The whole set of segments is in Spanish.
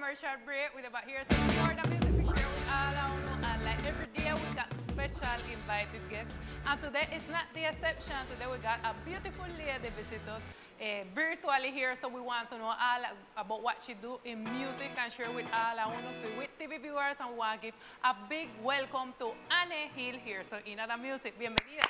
commercial break. We're about here to support the music we share with all our own. And like every day, we got special invited guests. And today is not the exception. Today we got a beautiful lady visit us virtually here. So we want to know all about what she do in music and share with all our own with TV viewers. And we want to give a big welcome to Anne Hill here. So in the music, bienvenida.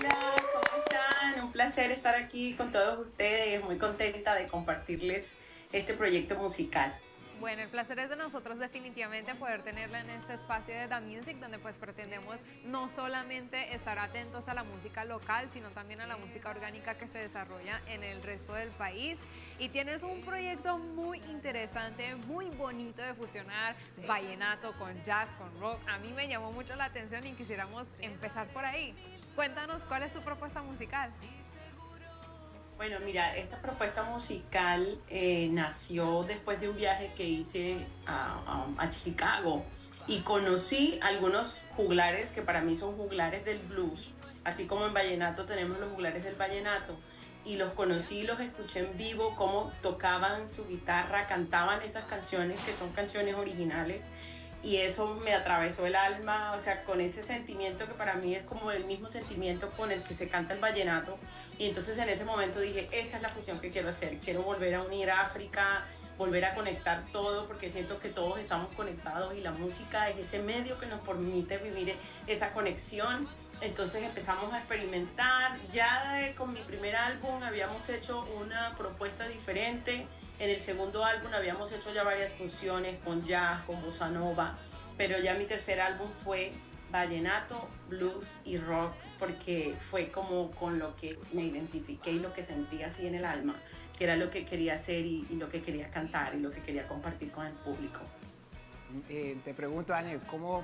Hola, ¿cómo están? Un placer estar aquí con todos ustedes, muy contenta de compartirles este proyecto musical. Bueno, el placer es de nosotros definitivamente poder tenerla en este espacio de The Music, donde pues pretendemos no solamente estar atentos a la música local, sino también a la música orgánica que se desarrolla en el resto del país. Y tienes un proyecto muy interesante, muy bonito de fusionar vallenato con jazz, con rock. A mí me llamó mucho la atención y quisiéramos empezar por ahí. Cuéntanos, ¿cuál es tu propuesta musical? Bueno, mira, esta propuesta musical nació después de un viaje que hice a Chicago y conocí algunos juglares que para mí son juglares del blues, así como en vallenato tenemos los juglares del vallenato, y los conocí, los escuché en vivo, cómo tocaban su guitarra, cantaban esas canciones que son canciones originales. Y eso me atravesó el alma, o sea, con ese sentimiento que para mí es como el mismo sentimiento con el que se canta el vallenato. Y entonces en ese momento dije, esta es la fusión que quiero hacer. Quiero volver a unir África, volver a conectar todo, porque siento que todos estamos conectados y la música es ese medio que nos permite vivir esa conexión. Entonces empezamos a experimentar. Ya con mi primer álbum habíamos hecho una propuesta diferente. En el segundo álbum habíamos hecho ya varias fusiones con jazz, con bossa nova, pero ya mi tercer álbum fue vallenato, blues y rock, porque fue como con lo que me identifiqué y lo que sentí así en el alma, que era lo que quería hacer y lo que quería cantar y lo que quería compartir con el público. Te pregunto, Anne, ¿cómo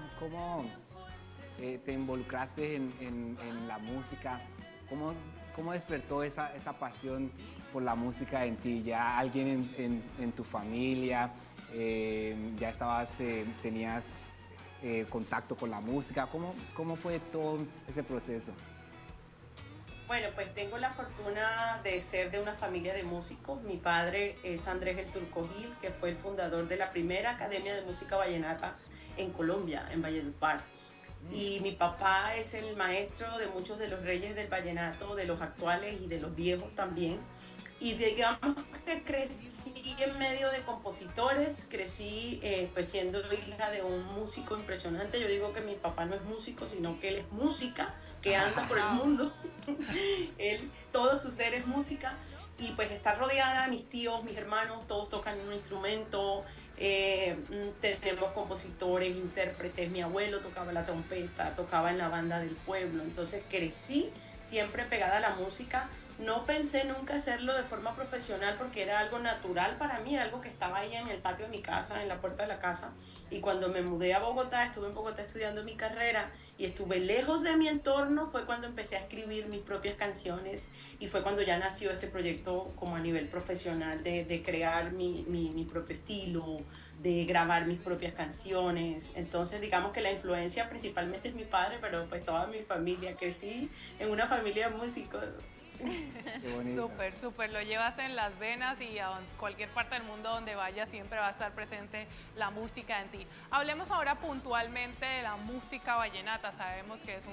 te involucraste en la música? ¿Cómo despertó esa pasión por la música en ti? ¿Ya alguien en tu familia ya tenías contacto con la música? ¿Cómo fue todo ese proceso? Bueno, pues tengo la fortuna de ser de una familia de músicos. Mi padre es Andrés el Turco Gil, que fue el fundador de la primera Academia de Música Vallenata en Colombia, en Valledupar. Y mi papá es el maestro de muchos de los reyes del vallenato, de los actuales y de los viejos también. Y digamos que crecí en medio de compositores, crecí pues siendo hija de un músico impresionante. Yo digo que mi papá no es músico, sino que él es música, que anda por el mundo. Todo su ser es música. Y pues estar rodeada, mis tíos, mis hermanos, todos tocan un instrumento. Tenemos compositores, intérpretes. Mi abuelo tocaba la trompeta, tocaba en la banda del pueblo. Entonces crecí siempre pegada a la música. No pensé nunca hacerlo de forma profesional porque era algo natural para mí, era algo que estaba ahí en el patio de mi casa, en la puerta de la casa. Y cuando me mudé a Bogotá, estuve en Bogotá estudiando mi carrera y estuve lejos de mi entorno, fue cuando empecé a escribir mis propias canciones y fue cuando ya nació este proyecto como a nivel profesional de crear mi propio estilo, de grabar mis propias canciones. Entonces digamos que la influencia principalmente es mi padre, pero pues toda mi familia, crecí en una familia de músicos. Súper, súper, lo llevas en las venas y a cualquier parte del mundo donde vayas siempre va a estar presente la música en ti. Hablemos ahora puntualmente de la música vallenata. Sabemos que es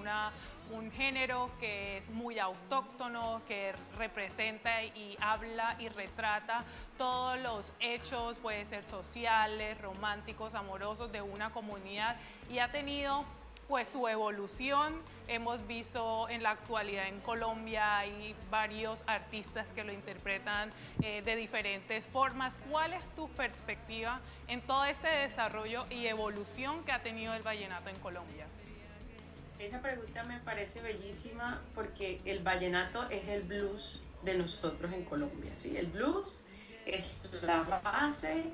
un género que es muy autóctono, que representa y habla y retrata todos los hechos, puede ser sociales, románticos, amorosos de una comunidad y ha tenido pues su evolución. Hemos visto en la actualidad en Colombia hay varios artistas que lo interpretan de diferentes formas. ¿Cuál es tu perspectiva en todo este desarrollo y evolución que ha tenido el vallenato en Colombia? Esa pregunta me parece bellísima porque el vallenato es el blues de nosotros en Colombia, ¿sí? El blues es la base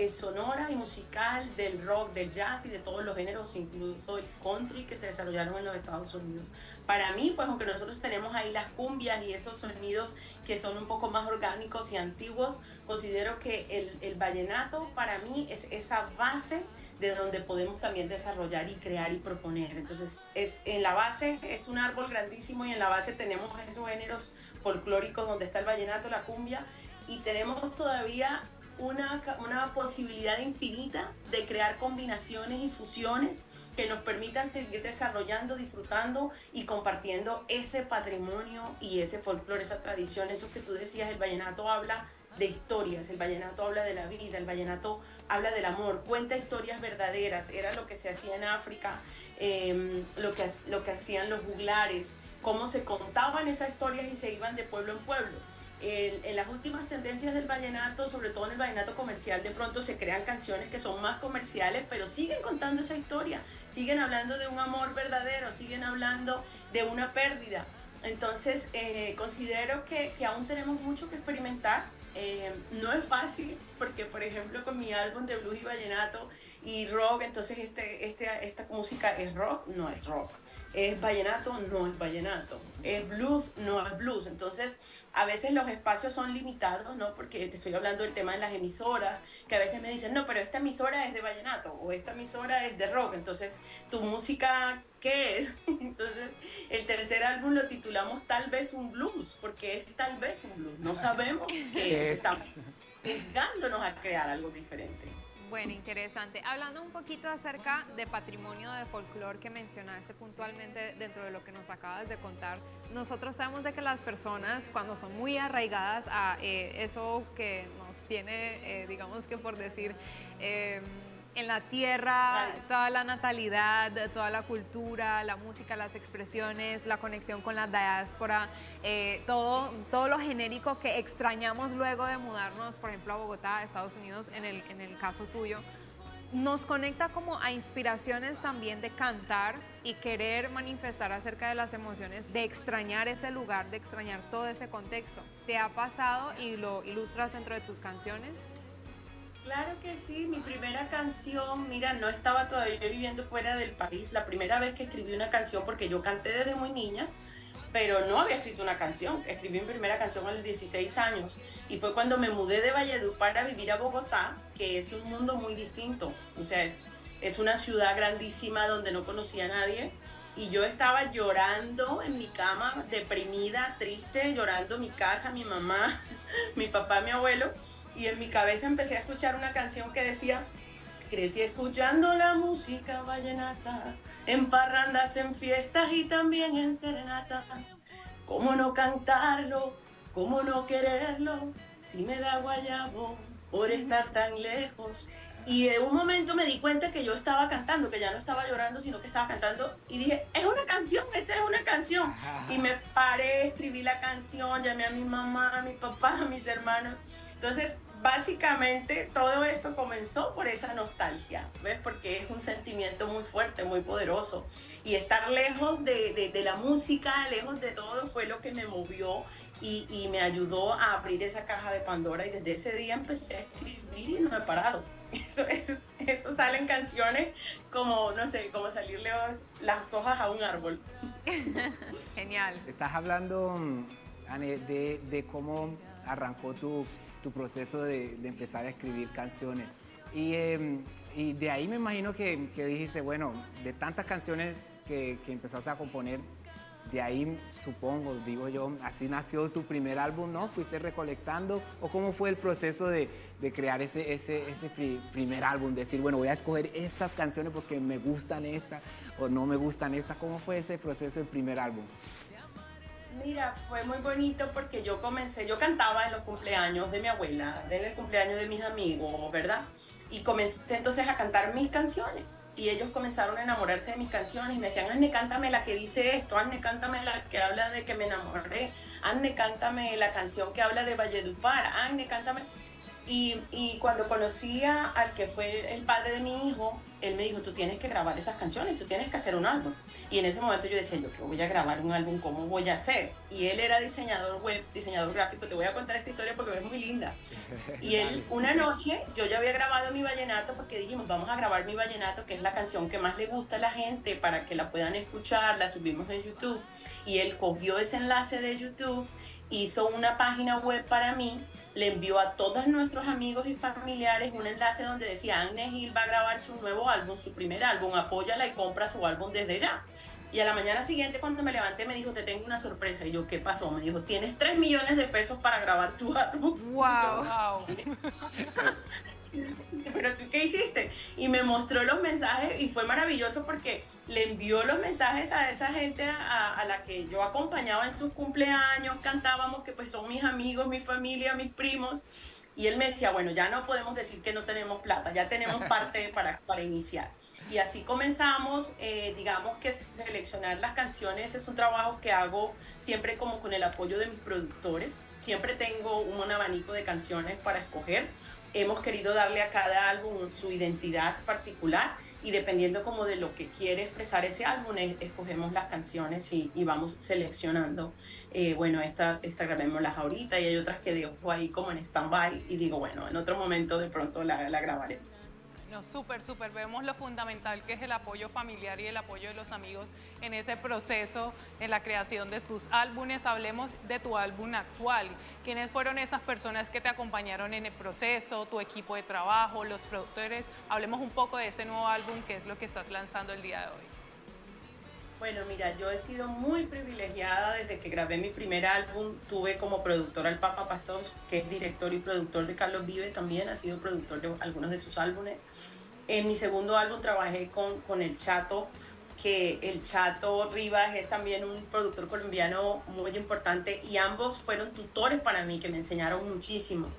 sonora y musical del rock, del jazz y de todos los géneros, incluso el country que se desarrollaron en los Estados Unidos. Para mí, pues aunque nosotros tenemos ahí las cumbias y esos sonidos que son un poco más orgánicos y antiguos, considero que el vallenato para mí es esa base de donde podemos también desarrollar y crear y proponer. Entonces, en la base es un árbol grandísimo y en la base tenemos esos géneros folclóricos donde está el vallenato, la cumbia, y tenemos todavía una posibilidad infinita de crear combinaciones y fusiones que nos permitan seguir desarrollando, disfrutando y compartiendo ese patrimonio y ese folclore, esa tradición, eso que tú decías. El vallenato habla de historias, el vallenato habla de la vida, el vallenato habla del amor, cuenta historias verdaderas, era lo que se hacía en África, lo que hacían los juglares, cómo se contaban esas historias y se iban de pueblo en pueblo. En las últimas tendencias del vallenato, sobre todo en el vallenato comercial, de pronto se crean canciones que son más comerciales, pero siguen contando esa historia, siguen hablando de un amor verdadero, siguen hablando de una pérdida. Entonces considero que aún tenemos mucho que experimentar. No es fácil porque, por ejemplo, con mi álbum de blues y vallenato y rock, entonces esta música es rock, no es rock. Es vallenato, no es vallenato. Es blues, no es blues. Entonces, a veces los espacios son limitados, ¿no? Porque te estoy hablando del tema de las emisoras, que a veces me dicen, no, pero esta emisora es de vallenato o esta emisora es de rock. Entonces, ¿tu música qué es? Entonces, el tercer álbum lo titulamos Tal vez un blues, porque es tal vez un blues. No sabemos qué es. Estamos arriesgándonos a crear algo diferente. Bueno, interesante. Hablando un poquito acerca de patrimonio de folclore que mencionaste puntualmente dentro de lo que nos acabas de contar, nosotros sabemos de que las personas cuando son muy arraigadas a eso que nos tiene, digamos que por decir, en la tierra, toda la natalidad, toda la cultura, la música, las expresiones, la conexión con la diáspora, todo lo genérico que extrañamos luego de mudarnos, por ejemplo, a Bogotá, a Estados Unidos, en el caso tuyo, nos conecta como a inspiraciones también de cantar y querer manifestar acerca de las emociones, de extrañar ese lugar, de extrañar todo ese contexto. ¿Te ha pasado y lo ilustras dentro de tus canciones? Claro que sí, mi primera canción, mira, no estaba todavía viviendo fuera del país, la primera vez que escribí una canción, porque yo canté desde muy niña, pero no había escrito una canción, escribí mi primera canción a los 16 años, y fue cuando me mudé de Valledupar a vivir a Bogotá, que es un mundo muy distinto, o sea, es una ciudad grandísima donde no conocía a nadie, y yo estaba llorando en mi cama, deprimida, triste, llorando mi casa, mi mamá, mi papá, mi abuelo. Y en mi cabeza empecé a escuchar una canción que decía: crecí escuchando la música vallenata, en parrandas, en fiestas y también en serenatas. ¿Cómo no cantarlo? ¿Cómo no quererlo? Si me da guayabo por estar tan lejos. Y de un momento me di cuenta que yo estaba cantando, que ya no estaba llorando, sino que estaba cantando. Y dije, es una canción, esta es una canción. Y me paré, escribí la canción, llamé a mi mamá, a mi papá, a mis hermanos. Entonces, básicamente, todo esto comenzó por esa nostalgia, ¿ves? Porque es un sentimiento muy fuerte, muy poderoso. Y estar lejos de la música, lejos de todo, fue lo que me movió y me ayudó a abrir esa caja de Pandora. Y desde ese día empecé a escribir y no he parado. Eso salen canciones como, no sé, como salirle las hojas a un árbol. Genial. Estás hablando, Anne, de cómo arrancó tu proceso de empezar a escribir canciones. Y de ahí me imagino que dijiste, bueno, de tantas canciones que empezaste a componer, de ahí supongo, digo yo, así nació tu primer álbum, ¿no? ¿Fuiste recolectando? ¿O cómo fue el proceso de crear ese primer álbum? Decir, bueno, voy a escoger estas canciones porque me gustan estas o no me gustan estas. ¿Cómo fue ese proceso del primer álbum? Mira, fue muy bonito porque yo cantaba en los cumpleaños de mi abuela, en el cumpleaños de mis amigos, ¿verdad? Y comencé entonces a cantar mis canciones. Y ellos comenzaron a enamorarse de mis canciones y me decían, Anne, cántame la que dice esto, Anne, cántame la que habla de que me enamoré, Anne, cántame la canción que habla de Valledupar, Anne, cántame. Y cuando conocí al que fue el padre de mi hijo, él me dijo, tú tienes que grabar esas canciones, tú tienes que hacer un álbum. Y en ese momento yo decía, yo que voy a grabar un álbum, ¿cómo voy a hacer? Y él era diseñador web, diseñador gráfico. Te voy a contar esta historia porque es muy linda. Y él, una noche, yo ya había grabado mi vallenato porque dijimos, vamos a grabar mi vallenato, que es la canción que más le gusta a la gente para que la puedan escuchar, la subimos en YouTube. Y él cogió ese enlace de YouTube, hizo una página web para mí, le envió a todos nuestros amigos y familiares un enlace donde decía: Agnes Hill va a grabar su nuevo álbum, su primer álbum, apóyala y compra su álbum desde ya. Y a la mañana siguiente, cuando me levanté, me dijo: te tengo una sorpresa. Y yo: ¿qué pasó? Me dijo: tienes 3 millones de pesos para grabar tu álbum. ¡Wow! ¿Pero tú qué hiciste? Y me mostró los mensajes y fue maravilloso porque le envió los mensajes a esa gente a la que yo acompañaba en sus cumpleaños, cantábamos, que pues son mis amigos, mi familia, mis primos. Y él me decía: bueno, ya no podemos decir que no tenemos plata, ya tenemos parte para iniciar. Y así comenzamos, digamos que seleccionar las canciones es un trabajo que hago siempre como con el apoyo de mis productores. Siempre tengo un abanico de canciones para escoger. Hemos querido darle a cada álbum su identidad particular y dependiendo como de lo que quiere expresar ese álbum, escogemos las canciones y vamos seleccionando. Bueno, esta grabémoslas ahorita y hay otras que dejo ahí como en stand-by y digo, bueno, en otro momento de pronto la grabaremos. No, súper, súper. Vemos lo fundamental que es el apoyo familiar y el apoyo de los amigos en ese proceso, en la creación de tus álbumes. Hablemos de tu álbum actual. ¿Quiénes fueron esas personas que te acompañaron en el proceso, tu equipo de trabajo, los productores? Hablemos un poco de este nuevo álbum, que es lo que estás lanzando el día de hoy. Bueno, mira, yo he sido muy privilegiada desde que grabé mi primer álbum. Tuve como productor al Papa Pastor, que es director y productor de Carlos Vive, también ha sido productor de algunos de sus álbumes. En mi segundo álbum trabajé con El Chato, que El Chato Rivas es también un productor colombiano muy importante y ambos fueron tutores para mí, que me enseñaron muchísimo.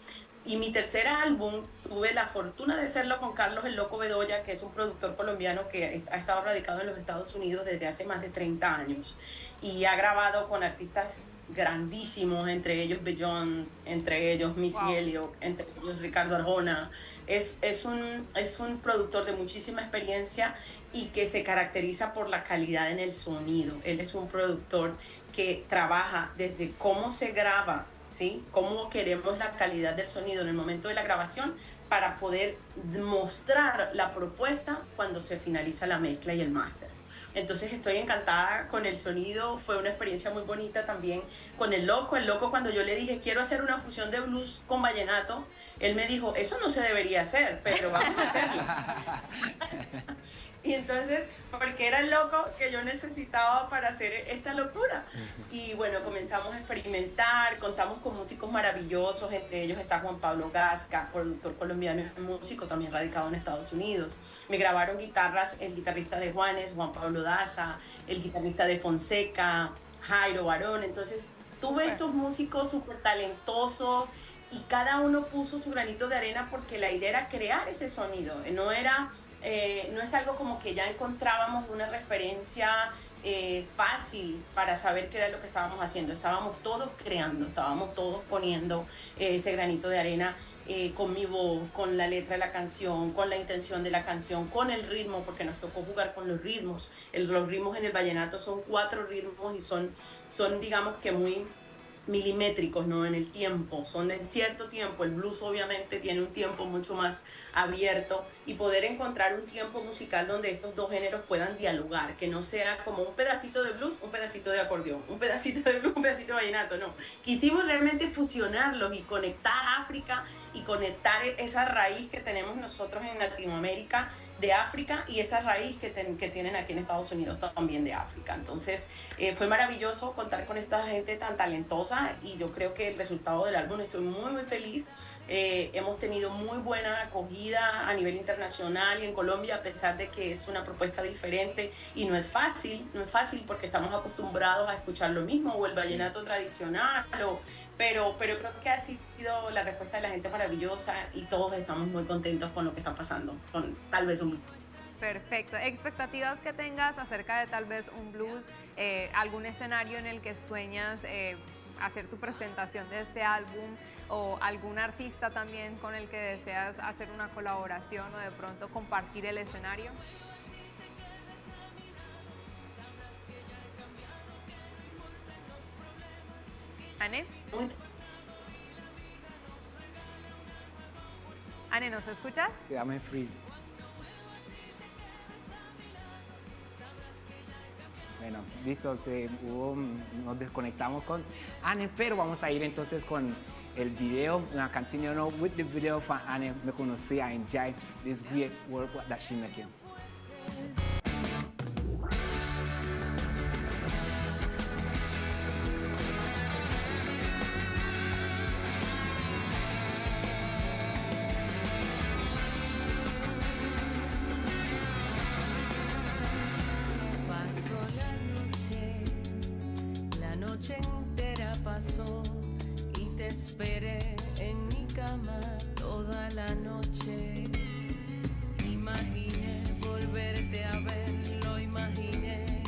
Y mi tercer álbum tuve la fortuna de hacerlo con Carlos El Loco Bedoya, que es un productor colombiano que ha estado radicado en los Estados Unidos desde hace más de 30 años y ha grabado con artistas grandísimos, entre ellos Beyoncé, entre ellos Missy Elliott, entre ellos Ricardo Arjona. Es un productor de muchísima experiencia y que se caracteriza por la calidad en el sonido. Él es un productor que trabaja desde cómo se graba, ¿sí? Cómo queremos la calidad del sonido en el momento de la grabación para poder mostrar la propuesta cuando se finaliza la mezcla y el máster. Entonces estoy encantada con el sonido, fue una experiencia muy bonita también con El Loco. El Loco, cuando yo le dije quiero hacer una fusión de blues con vallenato, él me dijo eso no se debería hacer, pero vamos a hacerlo. Y entonces, porque era el loco que yo necesitaba para hacer esta locura. Y bueno, comenzamos a experimentar, contamos con músicos maravillosos, entre ellos está Juan Pablo Gasca, productor colombiano y músico también radicado en Estados Unidos. Me grabaron guitarras, el guitarrista de Juanes, Juan Pablo Daza, el guitarrista de Fonseca, Jairo Barón. Entonces, tuve estos músicos súper talentosos y cada uno puso su granito de arena porque la idea era crear ese sonido, no es algo como que ya encontrábamos una referencia fácil para saber qué era lo que estábamos haciendo. Estábamos todos creando, estábamos todos poniendo ese granito de arena con mi voz, con la letra de la canción, con la intención de la canción, con el ritmo, porque nos tocó jugar con los ritmos. Los ritmos en el vallenato son 4 ritmos y son digamos que muy milimétricos, ¿no? En el tiempo, son en cierto tiempo. El blues obviamente tiene un tiempo mucho más abierto y poder encontrar un tiempo musical donde estos dos géneros puedan dialogar, que no sea como un pedacito de blues, un pedacito de acordeón, un pedacito de blues, un pedacito de vallenato, no. Quisimos realmente fusionarlos y conectar África y conectar esa raíz que tenemos nosotros en Latinoamérica de África y esa raíz que tienen aquí en Estados Unidos también de África. Entonces fue maravilloso contar con esta gente tan talentosa y yo creo que el resultado del álbum, estoy muy muy feliz. Hemos tenido muy buena acogida a nivel internacional y en Colombia, a pesar de que es una propuesta diferente y no es fácil porque estamos acostumbrados a escuchar lo mismo o el vallenato tradicional pero creo que ha sido la respuesta de la gente maravillosa y todos estamos muy contentos con lo que está pasando, con tal vez un... Perfecto. ¿Expectativas que tengas acerca de tal vez un blues, algún escenario en el que sueñas hacer tu presentación de este álbum o algún artista también con el que deseas hacer una colaboración o de pronto compartir el escenario? ¿Ane? Ane, ¿nos escuchas? Sí, dame freeze. Bueno, listo, nos desconectamos con Ane, pero vamos a ir entonces con el video. I continue now with the video for Annie. I'm going to say I enjoy this great work that she's making. Esperé en mi cama toda la noche. Imaginé volverte a ver, lo imaginé.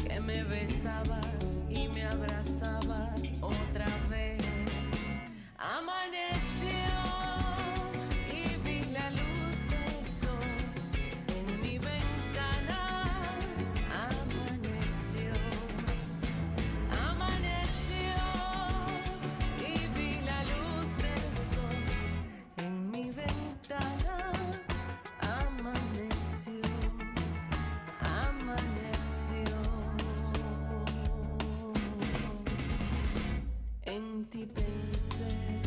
Que me besabas y me abrazabas otra vez. Amaneció y vi la luz del sol en mi ventana. Amaneció. En ti pensé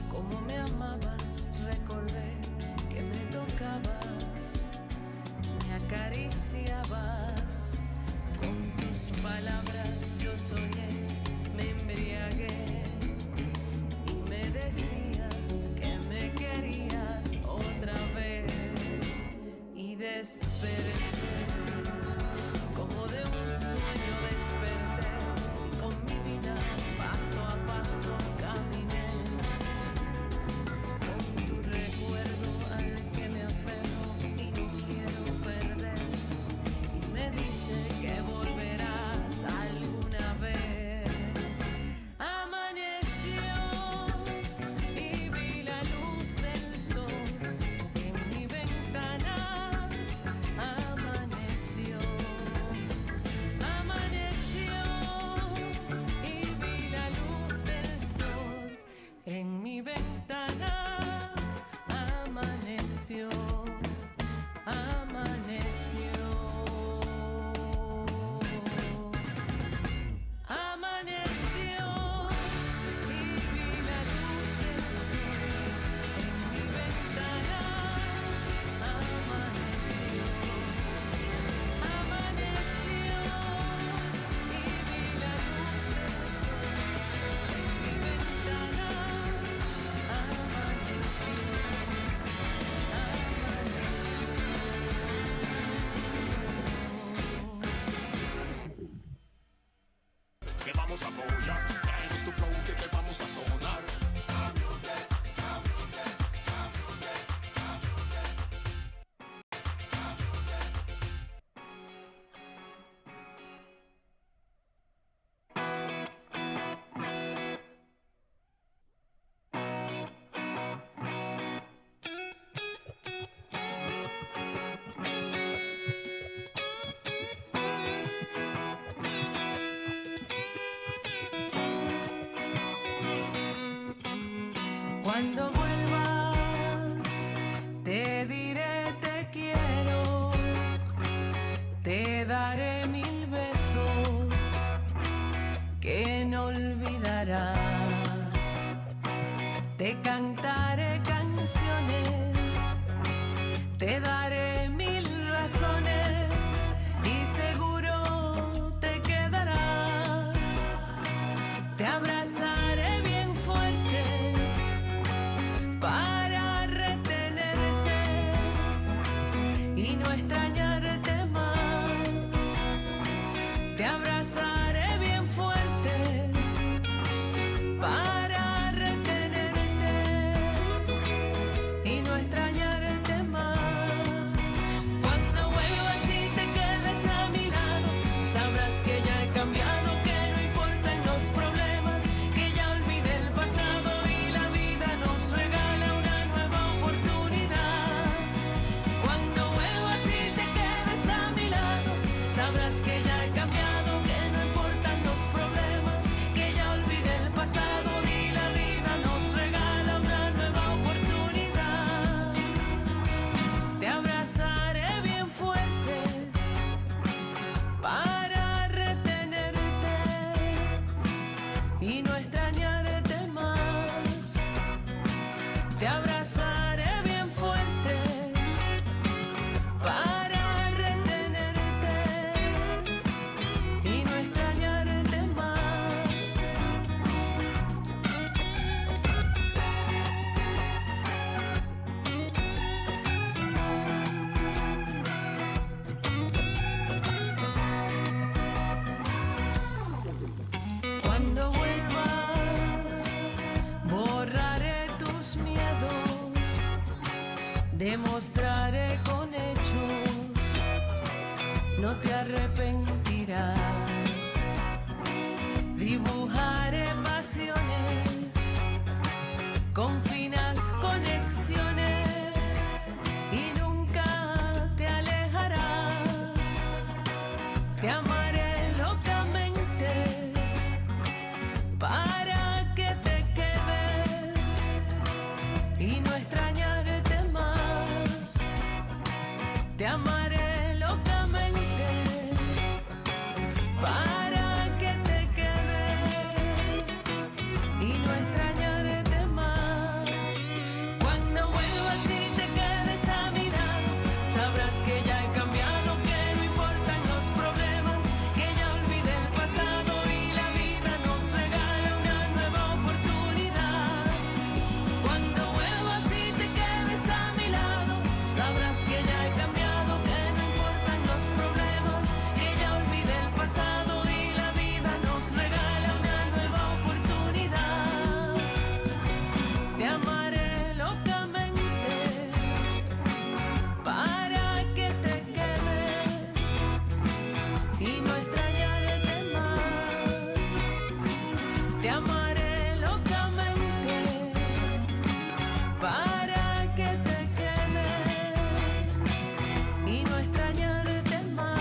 cómo me amabas, recordé que me tocabas, me acariciabas, con tus palabras yo soñé, me embriagué y me decías que me querías otra vez y desperté como de un sueño desperté y con mi vida paso a paso caminé con tu recuerdo al que me aferro y no quiero perder y me dice que volverás alguna vez. Amaneció y vi la luz del sol en mi ventana. Amaneció. Amaneció y vi la luz del sol en mi ventana. Amaneció, amaneció. Amaneció y vi la luz del sol en mi ventana. Amaneció. Amaneció y vi la luz del sol en mi ventana. Amaneció, Te vamos a apoyar, traemos tu flow que te vamos a sonar. Cuando vuelvas, te diré te quiero, te daré 1000 besos que no olvidarás, te cantaré canciones, te daré 1000 razones y seguro te quedarás, te abrazaré bien fuerte para retenerte y no extrañarte más. Te abrazaré bien fuerte para retenerte y no extrañarte más. Demostraré con hechos, no te arrepentirás. Dibujaré pasiones con finas conexiones y nunca te alejarás. Te amaré locamente para que te quedes y no extrañarte más. Te amaré locamente para que te quedes y no extrañarte más. Cuando vuelvas y te quedes a mi lado, sabrás que ya he cambiado, que no importan los problemas, que ya olvidé el pasado y la vida nos regala una nueva oportunidad. Cuando vuelvas y te quedes a mi lado, sabrás que ya he cambiado, que no importan los problemas, que ya olvidé el pasado y la vida nos regala una nueva oportunidad. Te amaré locamente para que te quedes y no extrañarte más. Te amaré locamente para que te quedes y no extrañarte más.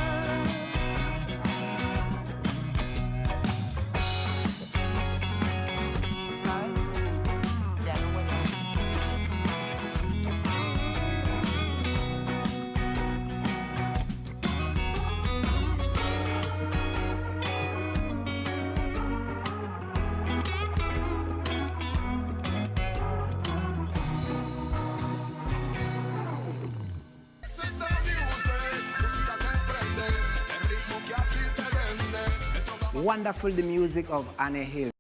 This is the music, música que prende, el ritmo que a ti te vende. Wonderful, the music of Anne Hill.